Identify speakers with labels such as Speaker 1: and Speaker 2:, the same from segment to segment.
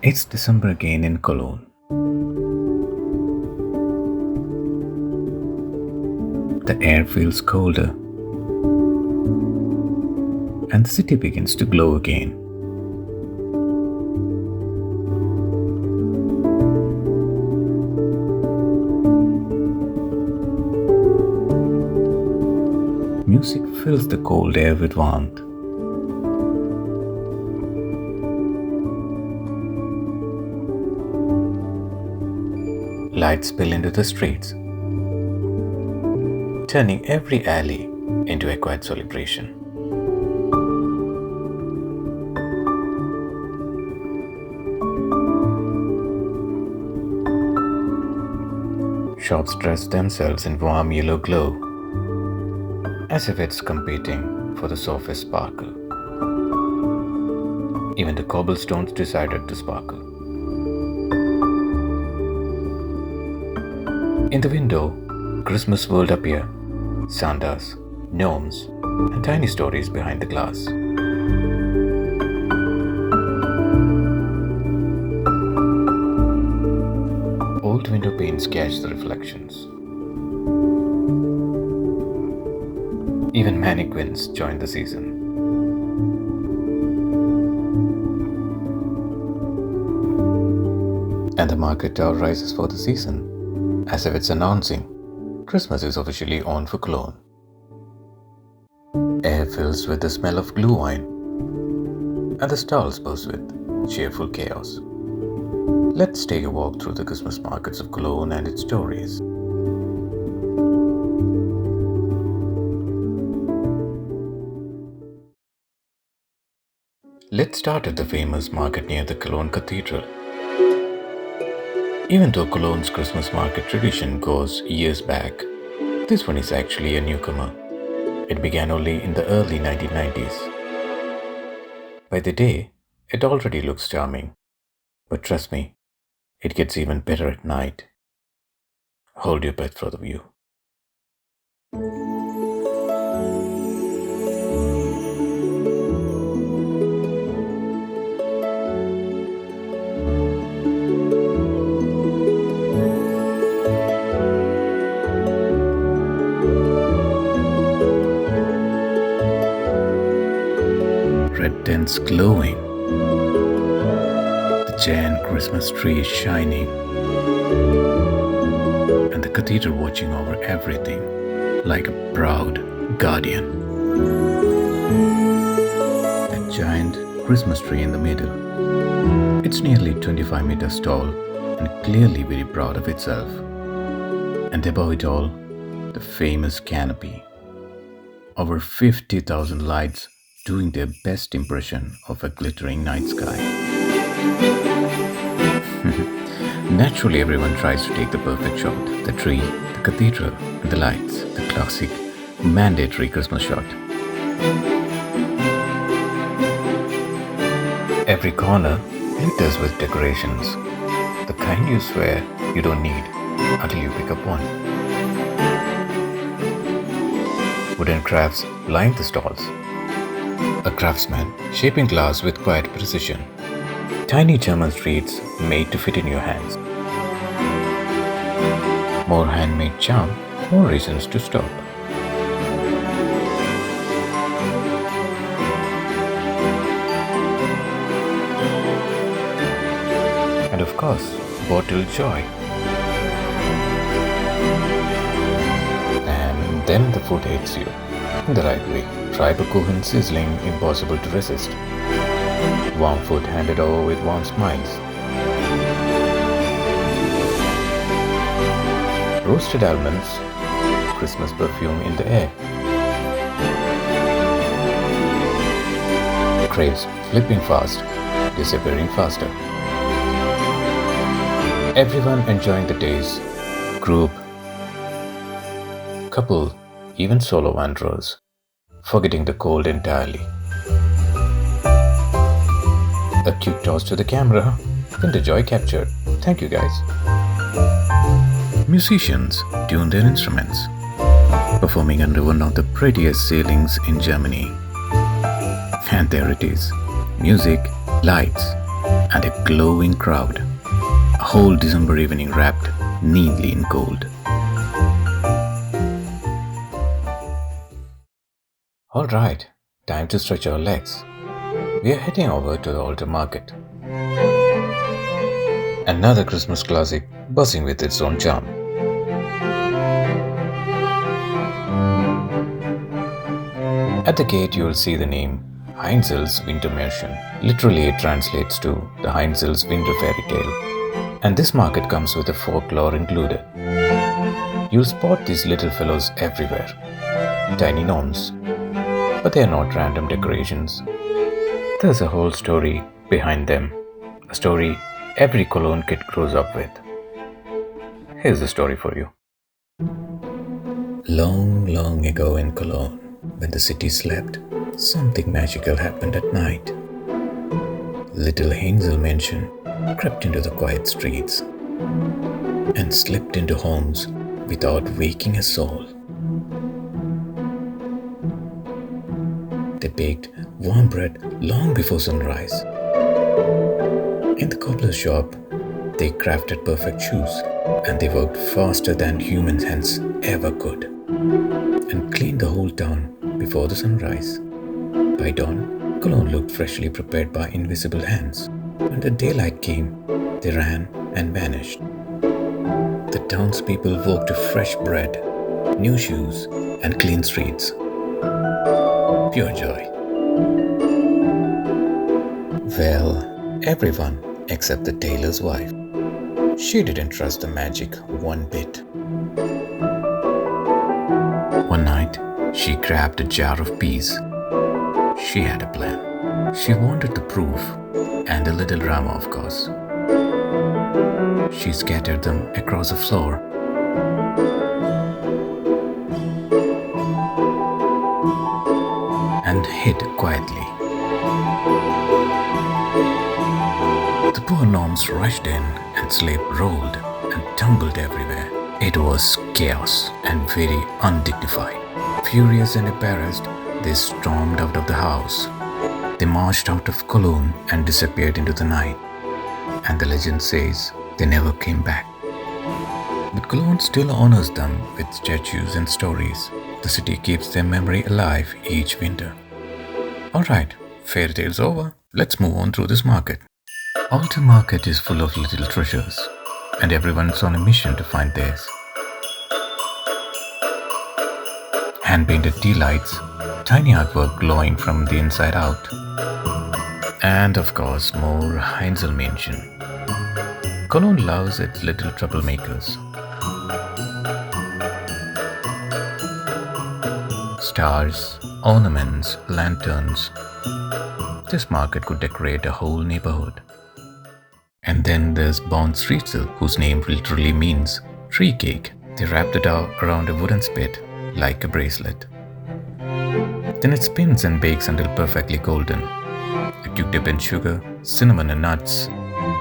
Speaker 1: It's December again in Cologne. The air feels colder, and the city begins to glow again. Music fills the cold air with warmth. Lights spill into the streets, turning every alley into a quiet celebration. Shops dress themselves in warm yellow glow, as if it's competing for the softest sparkle. Even the cobblestones decided to sparkle. In the window, Christmas world appear, Santas, gnomes, and tiny stories behind the glass. Old window panes catch the reflections. Even mannequins join the season. And the market tower rises for the season, as if it's announcing Christmas is officially on for Cologne. Air fills with the smell of glue wine, and the stalls buzz with cheerful chaos. Let's take a walk through the Christmas markets of Cologne and its stories. Let's start at the famous market near the Cologne Cathedral. Even though Cologne's Christmas market tradition goes years back, this one is actually a newcomer. It began only in the early 1990s. By the day, it already looks charming. But trust me, it gets even better at night. Hold your breath for the view. Red tents glowing. The giant Christmas tree is shining. And the cathedral watching over everything like a proud guardian. A giant Christmas tree in the middle. It's nearly 25 meters tall and clearly very proud of itself. And above it all, the famous canopy. Over 50,000 lights doing their best impression of a glittering night sky. Naturally, everyone tries to take the perfect shot. The tree, the cathedral, and the lights, the classic, mandatory Christmas shot. Every corner glitters with decorations, the kind you swear you don't need until you pick up one. Wooden crafts line the stalls. A craftsman shaping glass with quiet precision. Tiny German streets made to fit in your hands. More handmade charm, more reasons to stop. And of course, bottled joy. And then the food hits you in the right way. Kuchen sizzling, impossible to resist. Warm food handed over with warm smiles. Roasted almonds, Christmas perfume in the air. Crepes flipping fast, disappearing faster. Everyone enjoying the days. Group, couple, even solo wanderers. Forgetting the cold entirely. A cute toss to the camera, and the joy captured. Thank you guys. Musicians tune their instruments, performing under one of the prettiest ceilings in Germany. And there it is, music, lights, and a glowing crowd. A whole December evening wrapped neatly in gold. Alright, time to stretch our legs. We are heading over to the Alter Market. Another Christmas classic buzzing with its own charm. At the gate you will see the name Heinzel's Wintermärchen. Literally it translates to the Heinzel's Winter Fairy Tale. And this market comes with a folklore included. You'll spot these little fellows everywhere. Tiny gnomes. But they are not random decorations. There's a whole story behind them. A story every Cologne kid grows up with. Here's the story for you. Long, long ago in Cologne, when the city slept, something magical happened at night. Little Heinzelmännchen crept into the quiet streets and slipped into homes without waking a soul. They baked warm bread long before sunrise. In the cobbler's shop, they crafted perfect shoes, and they worked faster than human hands ever could, and cleaned the whole town before the sunrise. By dawn, Cologne looked freshly prepared by invisible hands. When the daylight came, they ran and vanished. The townspeople woke to fresh bread, new shoes, and clean streets. Pure joy. Well, everyone except the tailor's wife. She didn't trust the magic one bit. One night, she grabbed a jar of peas. She had a plan. She wanted the proof and a little drama, of course. She scattered them across the floor. And hid quietly. The poor gnomes rushed in and sleep rolled and tumbled everywhere. It was chaos and very undignified. Furious and embarrassed, they stormed out of the house. They marched out of Cologne and disappeared into the night. And the legend says they never came back. But Cologne still honors them with statues and stories. The city keeps their memory alive each winter. Alright, fairy tale's over. Let's move on through this market. Alter Market is full of little treasures, and everyone's on a mission to find theirs. Hand-painted tea lights, tiny artwork glowing from the inside out. And of course, more Heinzelmännchen. Cologne loves its little troublemakers. Stars, ornaments, lanterns. This market could decorate a whole neighborhood. And then there's Streetzel, whose name literally means tree cake. They wrapped it around a wooden spit like a bracelet. Then it spins and bakes until perfectly golden. You dip in sugar, cinnamon and nuts,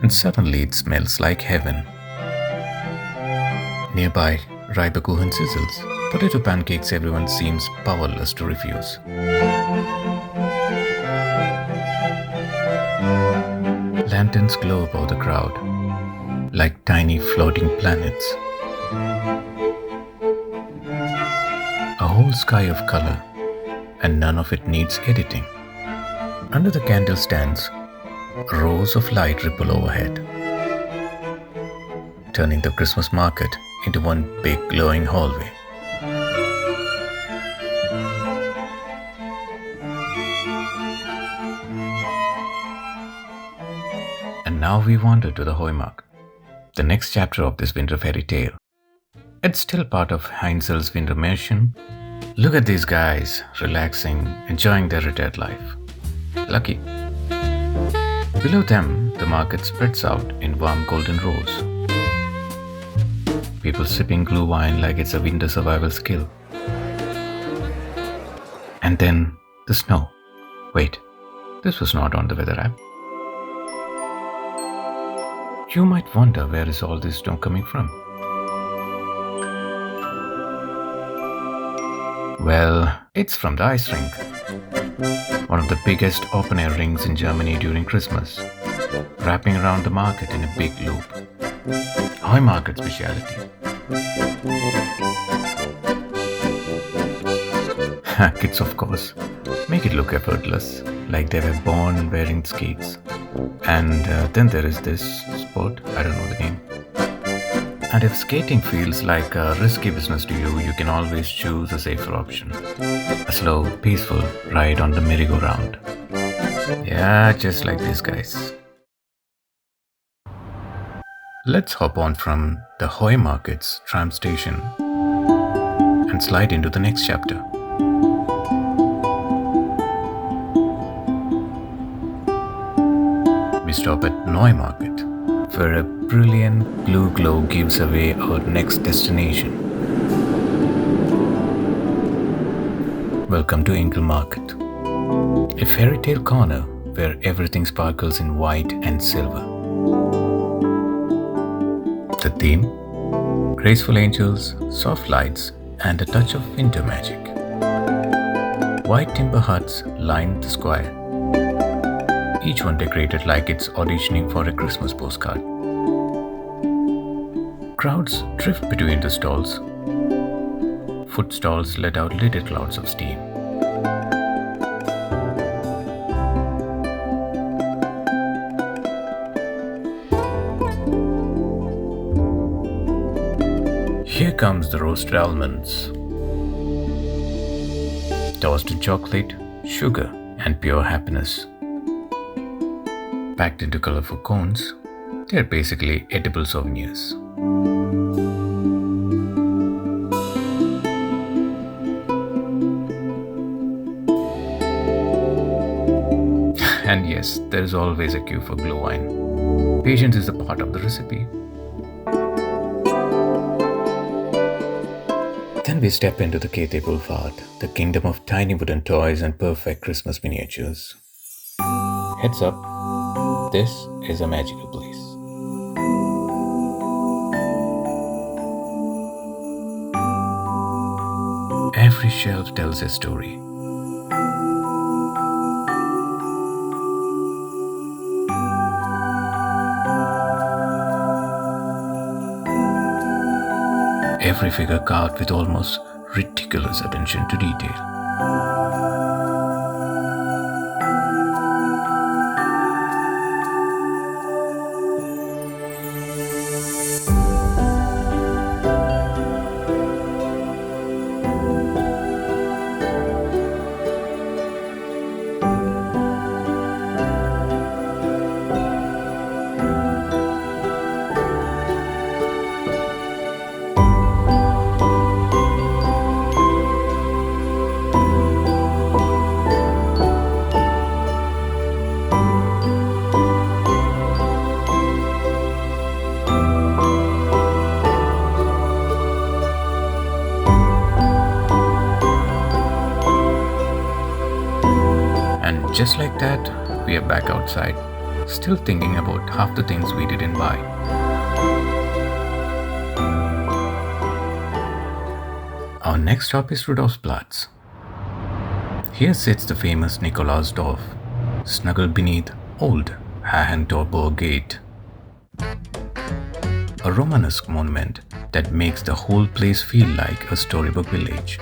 Speaker 1: and suddenly it smells like heaven. Nearby, Reibekuchen sizzles. Potato pancakes everyone seems powerless to refuse. Lanterns glow above the crowd, like tiny floating planets. A whole sky of color, and none of it needs editing. Under the candle stands, rows of light ripple overhead, turning the Christmas market into one big glowing hallway. And now we wander to the Heumarkt, the next chapter of this winter fairy tale. It's still part of Heinzel's Wintermärchen. Look at these guys, relaxing, enjoying their retired life. Lucky. Below them, the market spreads out in warm golden rows. People sipping glue wine like it's a winter survival skill. And then the snow. Wait, this was not on the weather app. You might wonder, where is all this snow coming from? Well, it's from the ice rink. one of the biggest open-air rings in Germany during Christmas, wrapping around the market in a big loop. Heumarkt speciality. Kids, of course, make it look effortless, like they were born wearing skates. And then there is this sport, I don't know the name. And if skating feels like a risky business to you, you can always choose a safer option. A slow, peaceful ride on the merry-go-round. Yeah, just like these guys. Let's hop on from the Heumarkt's tram station and slide into the next chapter. We stop at Neumarkt, where a brilliant blue glow gives away our next destination. Welcome to Alter Markt, a fairy tale corner where everything sparkles in white and silver. The theme? Graceful angels, soft lights, and a touch of winter magic. White timber huts line the square, each one decorated like it's auditioning for a Christmas postcard. Crowds drift between the stalls. Food stalls let out little clouds of steam. Here comes the roasted almonds, toasted chocolate, sugar, and pure happiness. Packed into colorful cones, they're basically edible souvenirs. And yes, there is always a queue for glühwein. Patience is a part of the recipe. Then we step into the Käthe Wohlfahrt, the kingdom of tiny wooden toys and perfect Christmas miniatures. Heads up, this is a magical place. Every shelf tells a story. Every figure carved with almost ridiculous attention to detail. Just like that, we are back outside, still thinking about half the things we didn't buy. Our next stop is Rudolfplatz. Here sits the famous Nikolausdorf, snuggled beneath old Harbour gate. A Romanesque monument that makes the whole place feel like a storybook village.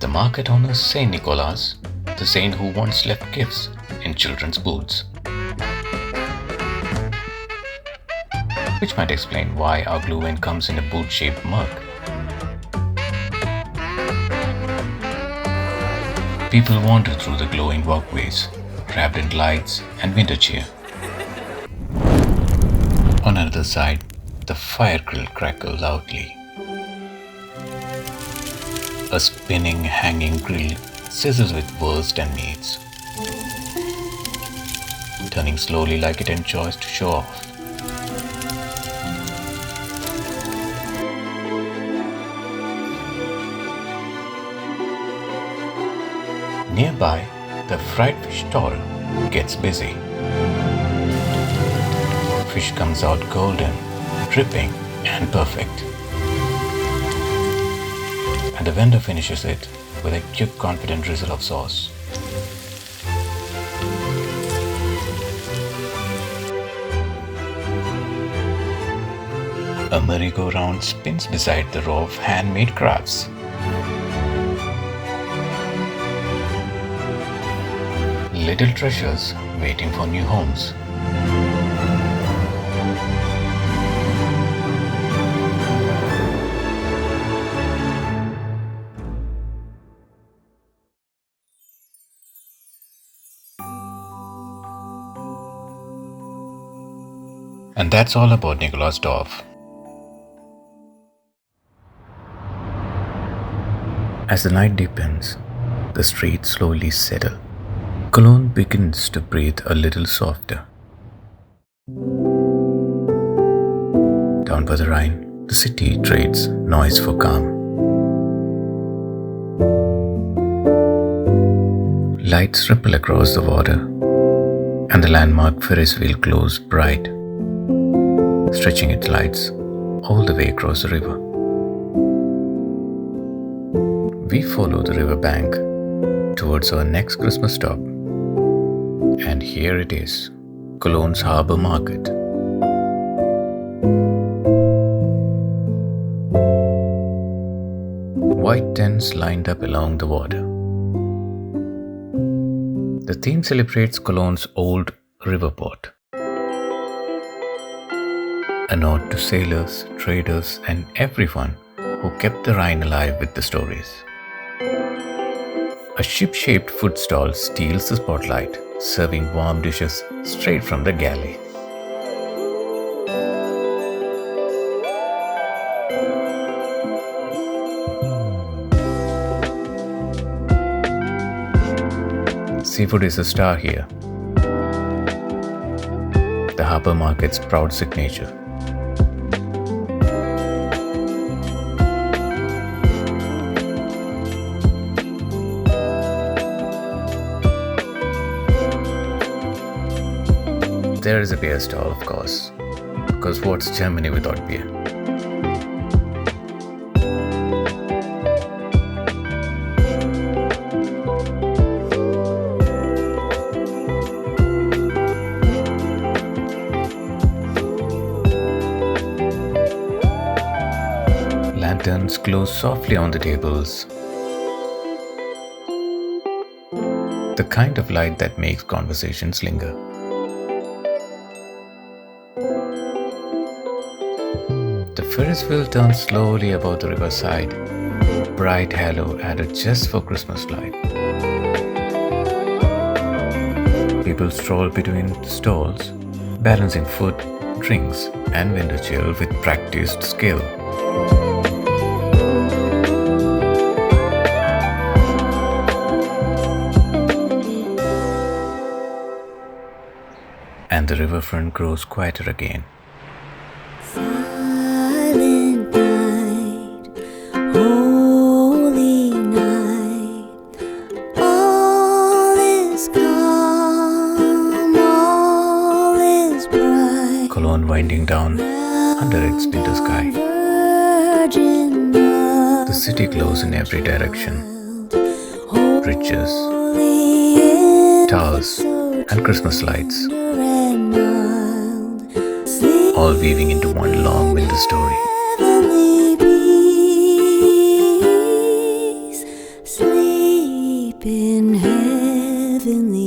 Speaker 1: The market honors Saint Nicholas, the saint who once left gifts in children's boots. Which might explain why our glühwein comes in a boot-shaped mug. People wander through the glowing walkways, wrapped in lights and winter cheer. On another side, the fire grill crackles loudly. A spinning, hanging grill sizzles with wurst and meats, turning slowly like it enjoys to show off. Nearby, the fried fish stall gets busy. Fish comes out golden, dripping, and perfect. And the vendor finishes it with a quick, confident drizzle of sauce. A merry-go-round spins beside the row of handmade crafts. Little treasures waiting for new homes. And that's all about Nikolausdorf. As the night deepens, the streets slowly settle. Cologne begins to breathe a little softer. Down by the Rhine, the city trades noise for calm. Lights ripple across the water, and the landmark Ferris wheel glows bright, stretching its lights all the way across the river. We follow the river bank towards our next Christmas stop. And here it is, Cologne's Harbour Market. White tents lined up along the water. The theme celebrates Cologne's old river port. A nod to sailors, traders, and everyone who kept the Rhine alive with the stories. A ship-shaped food stall steals the spotlight, serving warm dishes straight from the galley. Seafood is a star here. The Harbour Market's proud signature. There is a beer stall, of course, because what's Germany without beer? Lanterns glow softly on the tables, the kind of light that makes conversations linger. The Ferris wheel turns slowly above the riverside, bright halo added just for Christmas light. People stroll between the stalls, balancing food, drinks, and window chill with practiced skill. And the riverfront grows quieter again.
Speaker 2: Silent night, holy night, all is calm, all is bright.
Speaker 1: Cologne winding down under its winter sky. The city glows in every direction. Bridges, towers, and Christmas lights, all weaving into one long winter story.
Speaker 2: Heavenly peace, sleep in heavenly